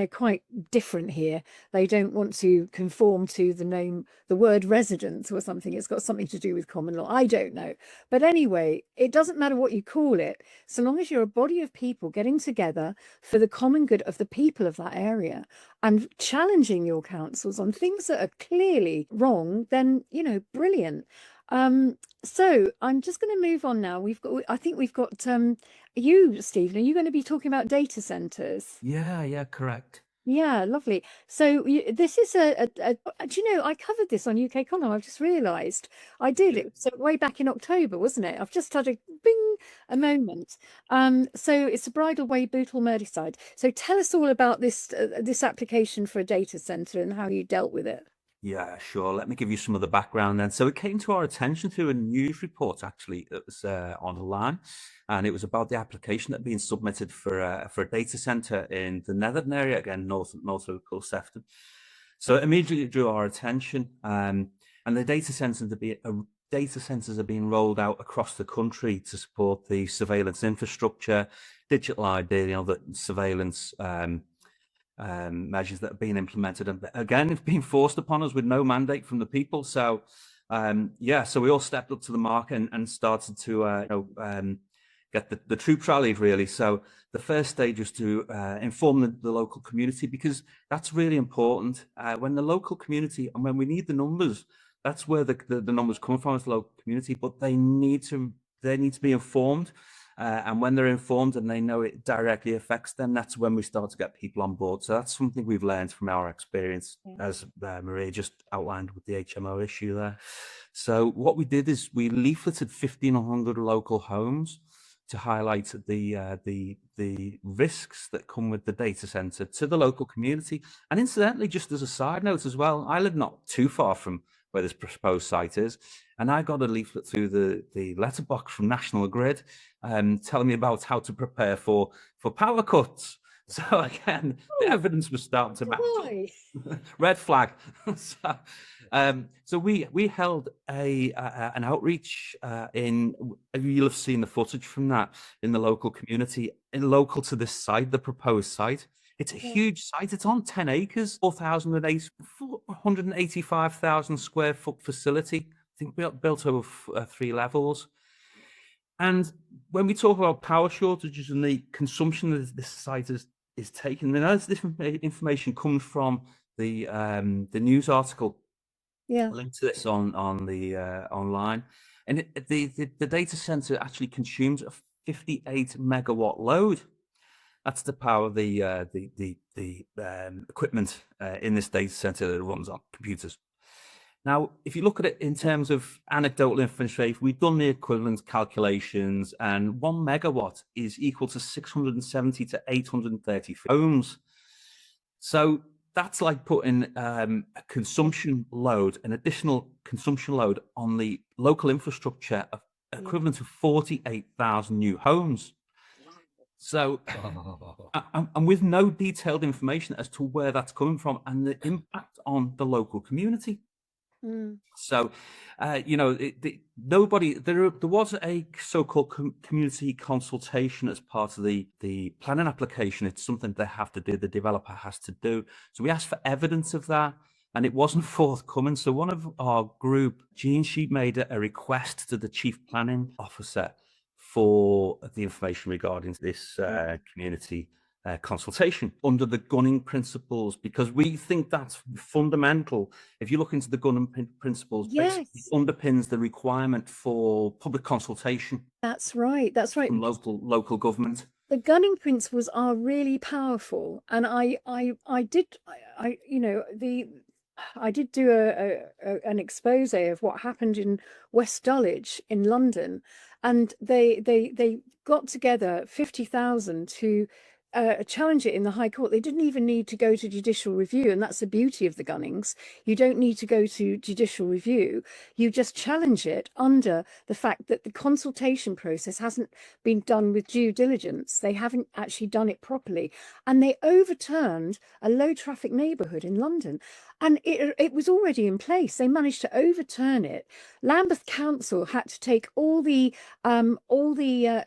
quite different here. They don't want to conform to the word residents or something. It's got something to do with common law. I don't know. But anyway, it doesn't matter what you call it, so long as you're a body of people getting together for the common good of the people of that area and challenging your councils on things that are clearly wrong, then, brilliant. So I'm just going to move on now. I think we've got you, Stephen, are you going to be talking about data centres? Yeah, correct. Yeah, lovely. So this is do you know, I covered this on UK Column. I've just realised I did it. So way back in October, wasn't it? I've just had a moment. So it's a Bridal Way, Bootle, Merseyside. So tell us all about this application for a data centre and how you dealt with it. Yeah, sure. Let me give you some of the background then. So it came to our attention through a news report, actually, that was online, and it was about the application that had been submitted for a data center in the Netherden area, again, north of Sefton. So it immediately drew our attention, and the data centers are being rolled out across the country to support the surveillance infrastructure, digital ID, the surveillance measures that have been implemented, and again, it's been forced upon us with no mandate from the people. So so we all stepped up to the mark and started to get the troops rallied, really. So the first stage was to inform the local community, because that's really important. When the local community, and when we need the numbers, that's where the numbers come from, is the local community, but they need to be informed. And when they're informed and they know it directly affects them, that's when we start to get people on board. So that's something we've learned from our experience, as Maria just outlined with the HMO issue there. So what we did is we leafleted 1,500 local homes to highlight the risks that come with the data center to the local community. And incidentally, just as a side note as well, I live not too far from where this proposed site is, and I got a leaflet through the letterbox from National Grid telling me about how to prepare for power cuts. So again, the evidence was starting to match up. Red flag. So we held an outreach you'll have seen the footage from that, in the local community, local to this site, the proposed site. It's a huge site. It's on 10 acres, 485,000 square foot facility. I think built over 3 levels. And when we talk about power shortages and the consumption that this site is taking, and as this information comes from the news article, linked to this on the online, and the data center actually consumes a 58 megawatt load. That's the power of the equipment in this data center that runs on computers. Now, if you look at it in terms of anecdotal information, we've done the equivalent calculations, and 1 megawatt is equal to 670 to 830 homes. So that's like putting a consumption load, an additional consumption load on the local infrastructure of equivalent to 48,000 new homes. So, and with no detailed information as to where that's coming from and the impact on the local community. So, there was a so-called community consultation as part of the planning application. It's something they have to do, the developer has to do. So we asked for evidence of that, and it wasn't forthcoming. So one of our group, Jean, she made a request to the chief planning officer for the information regarding this community consultation under the gunning principles, because we think that's fundamental. If you look into the gunning principles, basically it underpins the requirement for public consultation. That's right. From local government. The gunning principles are really powerful, and I did do an expose of what happened in West Dulwich in London, and they got together 50,000 to challenge it in the High Court. They didn't even need to go to judicial review, and that's the beauty of the gunnings. You don't need to go to judicial review. You just challenge it under the fact that the consultation process hasn't been done with due diligence. They haven't actually done it properly, and they overturned a low traffic neighbourhood in London. And it was already in place. They managed to overturn it. Lambeth Council had to take all the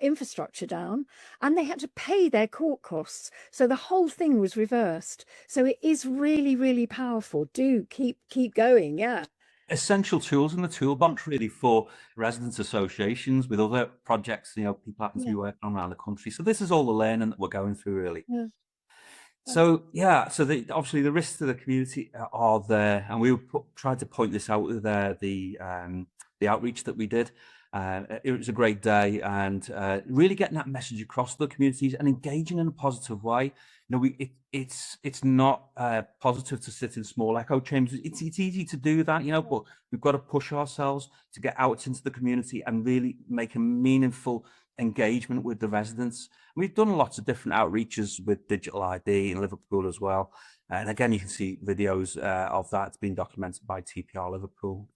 infrastructure down, and they had to pay their court costs. So the whole thing was reversed. So it is really, really powerful. Do keep going. Yeah. Essential tools in the toolbox, really, for residents associations with other projects. People happen to be working on around the country. So this is all the learning that we're going through, really. Yeah. So obviously the risks to the community are there, and we tried to point this out with the outreach that we did. It was a great day, and really getting that message across to the communities and engaging in a positive way. It's not positive to sit in small echo chambers. It's easy to do that, but we've got to push ourselves to get out into the community and really make a meaningful engagement with the residents. We've done lots of different outreaches with digital ID in Liverpool as well. And again, you can see videos of that. It's been documented by TPR Liverpool.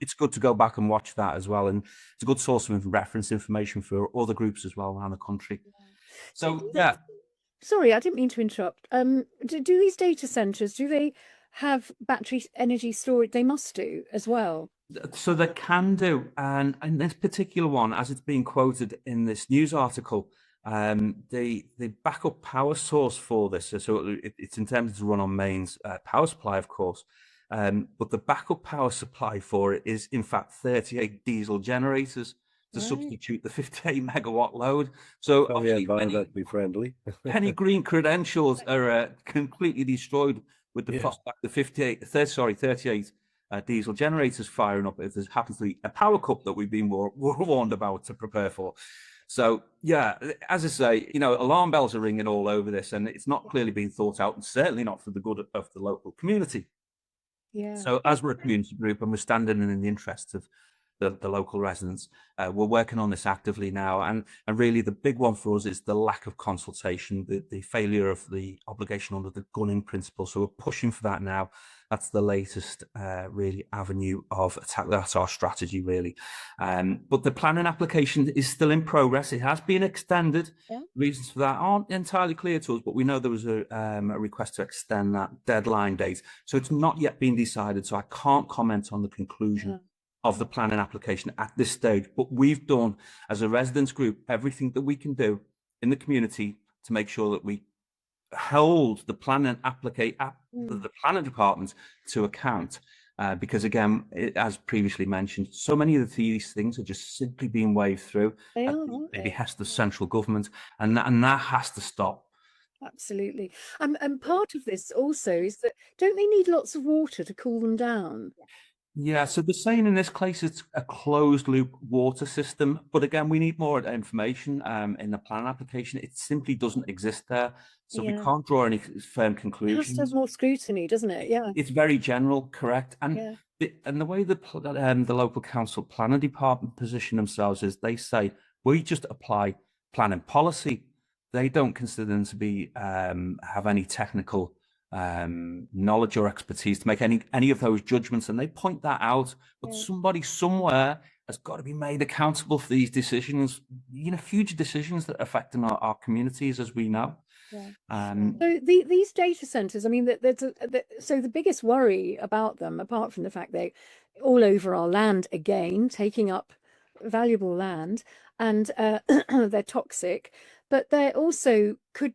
It's good to go back and watch that as well. And it's a good source of reference information for other groups as well around the country. So, yeah. Sorry, I didn't mean to interrupt. Do these data centres, do they have battery energy storage? They must do as well. So they can do. And in this particular one, as it's being quoted in this news article, the backup power source for this, so it's intended to run on mains power supply, of course, but the backup power supply for it is in fact 38 diesel generators to substitute the 58 megawatt load. So be friendly. penny green credentials are completely destroyed with the prospect of 38 diesel generators firing up if there's happens to be a power cup that we've been warned about to prepare for. So, yeah, as I say, alarm bells are ringing all over this, and it's not clearly being thought out, and certainly not for the good of the local community. Yeah. So as we're a community group and we're standing in the interests of the local residents, we're working on this actively now. And really the big one for us is the lack of consultation, the failure of the obligation under the gunning principle. So we're pushing for that now. That's the latest really avenue of attack. That's our strategy really. But the planning application is still in progress. It has been extended. Yeah. Reasons for that aren't entirely clear to us, but we know there was a request to extend that deadline date. So it's not yet been decided. So I can't comment on the conclusion of the planning application at this stage. But we've done, as a residents group, everything that we can do in the community to make sure that we hold the planning the planning department to account, because again, as previously mentioned, so many of these things are just simply being waved through at the behest of central government, and that has to stop. Absolutely. And part of this also is that don't they need lots of water to cool them down? Yeah, so they're saying in this case it's a closed loop water system, but again, we need more information in the plan application. It simply doesn't exist there, so we can't draw any firm conclusions. It has to have more scrutiny, doesn't it? Yeah. It's very general, correct, and the way the local council planning department position themselves is they say we just apply planning policy. They don't consider them to be have any technical knowledge or expertise to make any of those judgments, and they point that out. But somebody somewhere has got to be made accountable for these decisions, huge decisions that are affecting our communities, as we know. So these data centers, I mean, so the biggest worry about them, apart from the fact they're all over our land again, taking up valuable land, and they're toxic, but they also could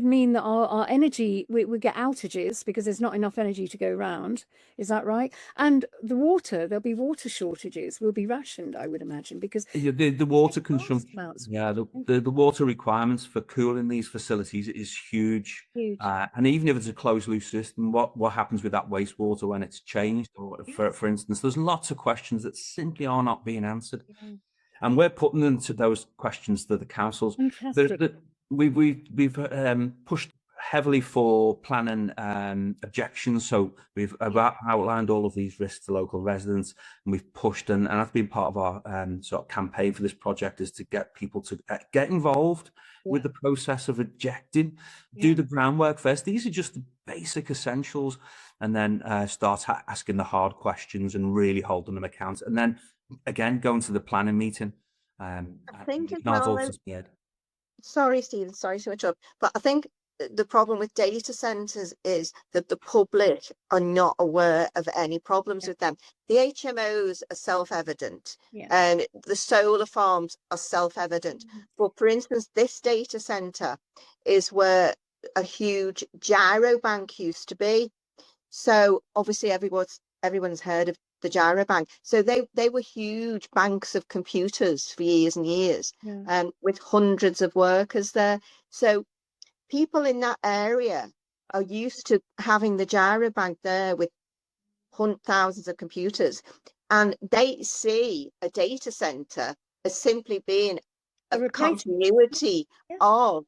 mean that our energy, we get outages because there's not enough energy to go around. Is that right? And the water, there'll be water shortages, will be rationed, I would imagine, because the water consumption, the water requirements for cooling these facilities is huge. And even if it's a closed loop system, what happens with that wastewater when it's changed? Or for instance, there's lots of questions that simply are not being answered. And we're putting into those questions to the councils. We've pushed heavily for planning objections, so we've outlined all of these risks to local residents, and we've pushed, and that's been part of our sort of campaign for this project, is to get people to get involved with the process of objecting, do the groundwork first. These are just the basic essentials, and then start asking the hard questions and really holding them account, and then again going to the planning meeting. I think sorry, Stephen, sorry to interrupt, but I think the problem with data centres is that the public are not aware of any problems with them. The HMOs are self-evident, and the solar farms are self-evident. But for instance, this data centre is where a huge gyro bank used to be. So obviously everyone's heard of the gyro bank. So they were huge banks of computers for years and years, with hundreds of workers there. So people in that area are used to having the gyro bank there with thousands of computers, and they see a data center as simply being a continuity of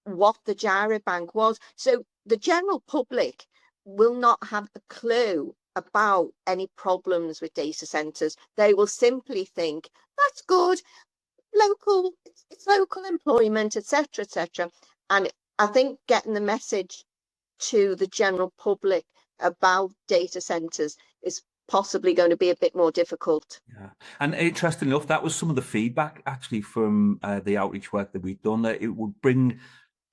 what the gyro bank was. So the general public will not have a clue about any problems with data centers. They will simply think, that's good, it's local employment, etc., etc. And I think getting the message to the general public about data centres is possibly going to be a bit more difficult. Yeah, and interestingly enough, that was some of the feedback actually from the outreach work that we've done, that it would bring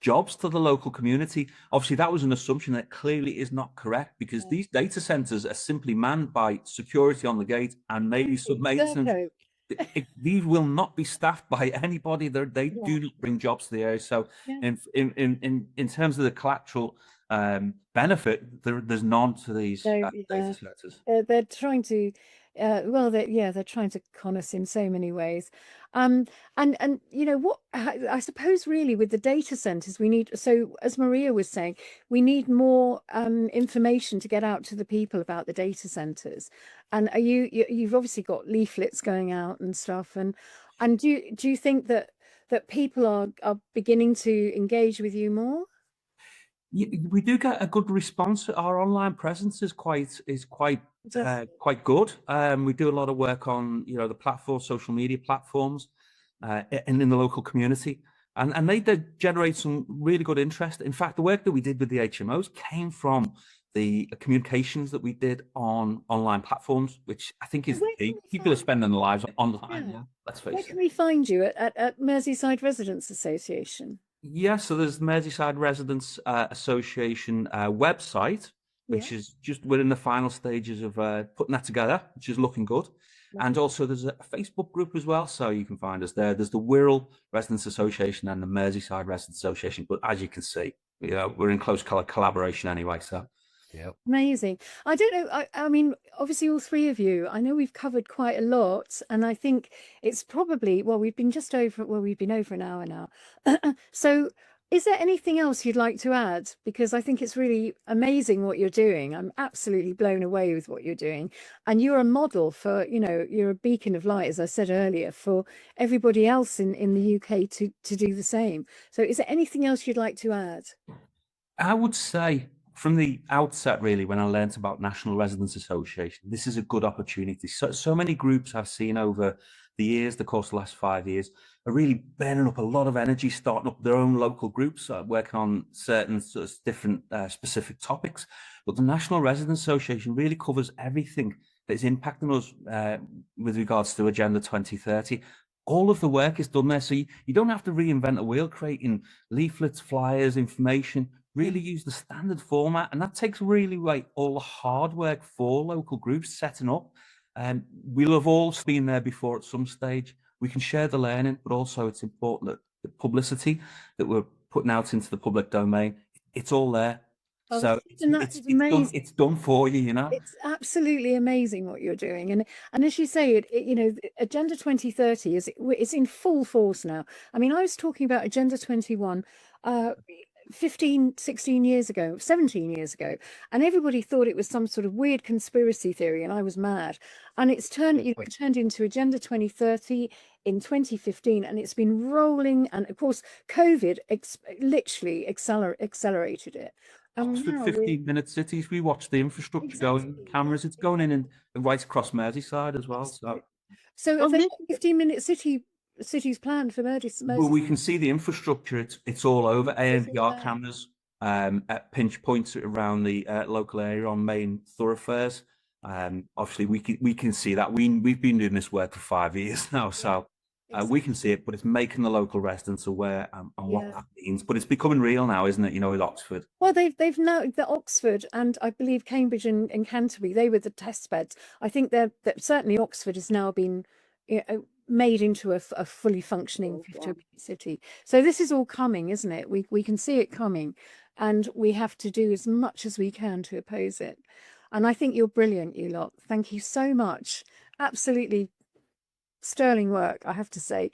jobs to the local community. Obviously, that was an assumption that clearly is not correct, because these data centres are simply manned by security on the gate and maybe some maintenance. These will not be staffed by anybody. They do not bring jobs to the area. So, in terms of the collateral benefit, there's none to these data centres. They're trying to, they're trying to con us in so many ways. And you know what, I suppose really with the data centers we need, so as Maria was saying, we need more information to get out to the people about the data centers. And you've obviously got leaflets going out and stuff, and do you think that people are beginning to engage with you more? We do get a good response. Our online presence is quite good. We do a lot of work on the platform, social media platforms, and in the local community, and they generate some really good interest. In fact, the work that we did with the HMOs came from the communications that we did on online platforms, which I think is people are spending their lives online. Yeah. Let's face it. Where can we find you at Merseyside Residents Association? Yeah, so there's the Merseyside Residents Association website, which is we're in the final stages of putting that together, which is looking good. And also there's a Facebook group as well, so you can find us there. There's the Wirral Residents Association and the Merseyside Residents Association, but as you can see, we're in close collaboration anyway. So. Yeah. Amazing. I don't know. I mean, obviously, all three of you, I know we've covered quite a lot, and I think it's probably, we've been over an hour now. So is there anything else you'd like to add? Because I think it's really amazing what you're doing. I'm absolutely blown away with what you're doing. And you're a model for, you're a beacon of light, as I said earlier, for everybody else in the UK to do the same. So is there anything else you'd like to add? I would say, from the outset, really, when I learned about National Residents Association, this is a good opportunity. So many groups I've seen over the years, the course of the last 5 years, are really burning up a lot of energy, starting up their own local groups, working on certain sort of different specific topics. But the National Residents Association really covers everything that is impacting us with regards to Agenda 2030. All of the work is done there, so you don't have to reinvent the wheel, creating leaflets, flyers, information. Really use the standard format, and that takes really all the hard work for local groups setting up. We'll have all been there before at some stage. We can share the learning, but also it's important that the publicity that we're putting out into the public domain, it's all there. So it's done for you, It's absolutely amazing what you're doing, and as you say, Agenda 2030 is in full force now. I mean, I was talking about Agenda 21 16 years ago, 17 years ago, and everybody thought it was some sort of weird conspiracy theory, and I was mad. And it's turned into Agenda 2030 in 2015, and it's been rolling. And of course, COVID literally accelerated it. Oxford 15-minute cities. We watch the infrastructure going, cameras. It's going in right across Merseyside as well. So are there 15-minute cities planned for Merseyside? Well, we can see the infrastructure. It's all over. ANPR cameras at pinch points around the local area on main thoroughfares. Obviously, we can see that. We've been doing this work for 5 years now, so we can see it. But it's making the local residents aware and what that means. But it's becoming real now, isn't it? With Oxford. Well, they've now, the Oxford and I believe Cambridge and Canterbury, they were the test beds. I think that certainly Oxford has now been made into a fully functioning city. So this is all coming, isn't it? We can see it coming, and we have to do as much as we can to oppose it. And I think you're brilliant, you lot. Thank you so much. Absolutely sterling work, I have to say.